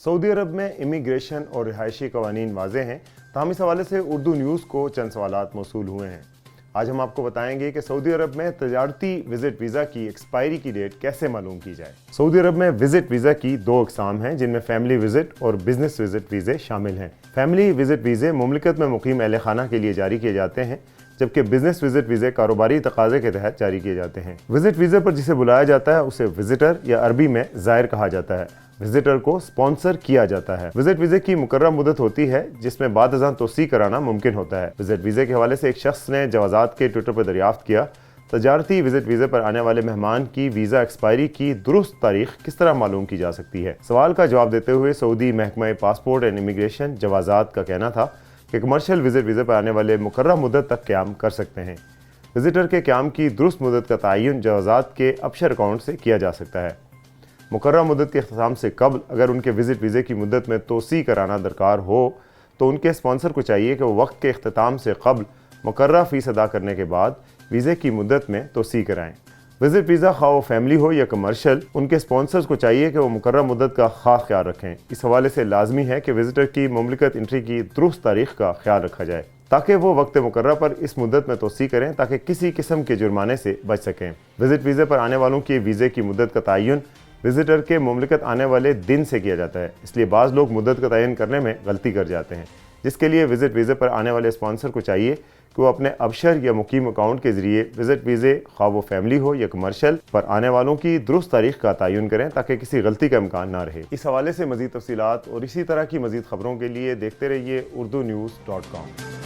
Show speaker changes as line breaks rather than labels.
Saudi अरब में immigration और रिहायशी कवानीन वाज़ेह हैं, ताहम इस हवाले से उर्दू न्यूज़ को चंद सवालात मौसूल हुए हैं। आज हम आपको बताएंगे कि सऊदी अरब में तजारती विजिट वीज़ा की एक्सपायरी की डेट कैसे मालूम की जाए। सऊदी अरब में विजिट वीज़ा की दो अक़साम हैं, जिनमें फैमिली विजिट और बिजनेस विजिट वीज़े शामिल हैं। फैमिली विजिट वीज़े मुमलिकत में मुकीम अहल खाना के लिए जारी किए जाते हैं, जबकि बिजनेस विजिट वीज़े कारोबारी तकाज़े के तहत जारी किए जाते हैं। विजिट वीज़े पर जिसे बुलाया जाता है उसे विजिटर या अरबी में ज़ायर कहा जाता है। विजिटर को स्पॉन्सर किया जाता है। विजिट वीज़े की मुकर्रर मुद्दत होती है जिसमें बाद अज़ां तोसी कराना मुमकिन होता है। विजिट वीज़े के हवाले से एक शख्स ने जवाज़ात के ट्विटर पर दरियाफ्त किया, तजारती विजिट वीज़े पर आने वाले मेहमान की वीज़ा एक्सपायरी की दुरुस्त तारीख किस तरह मालूम की जा सकती है। सवाल का जवाब देते हुए सऊदी महकमा पासपोर्ट एंड इमिग्रेशन जवाज़ात का कहना था कि कमर्शियल विजिट वीज़े पर आने वाले मुकर्रर मुद्दत तक क़याम कर सकते हैं। विजिटर के क़याम की दुरुस्त मुद्दत का तयन जवाज़ात के अबशर अकाउंट से किया जा सकता है। मुकर्रर मुद्दत के इख्तिताम से कबल अगर उनके विजिट वीज़े की मुद्दत में तोसी कराना दरकार हो तो उनके स्पॉन्सर को चाहिए कि वो वक्त के इख्तिताम से कबल मुकर्रर फ़ीस अदा करने के बाद वीज़े की मुद्दत में तोसी कराएँ। विजिट वीज़ा खा वो फैमिली हो या कमर्शियल, उनके स्पॉन्सर्स को चाहिए कि वो मुकर्रर मुद्दत का खास ख्याल रखें। इस हवाले से लाजमी है कि विजिटर की मुमलिकत एंट्री की दुरुस्त तारीख का ख्याल रखा जाए ताकि वो वक्त मुकर्रर पर इस मुद्दत में तोसी करें ताकि किसी किस्म के जुर्माने से बच सकें। विजिट वीज़े पर आने वालों की वीज़े की मुद्दत का तयन विजिटर के मुमलिकत आने वाले दिन से किया जाता है, इसलिए बाज़ लोग मुद्दत का तयन करने में गलती कर जाते हैं, जिसके लिए विजिट वीज़े पर आने वाले स्पॉन्सर को चाहिए कि वो अपने अबशर या मुकीम अकाउंट के ज़रिए विजिट वीज़े खा वो फैमिली हो या कमर्शियल पर आने वालों की दुरुस्त तारीख का तयन करें ताकि किसी गलती का इम्कान ना रहे। इस हवाले से मज़ीद तफ़सीलात और इसी तरह की मज़ीद ख़बरों के लिए देखते रहिए urdunews.com।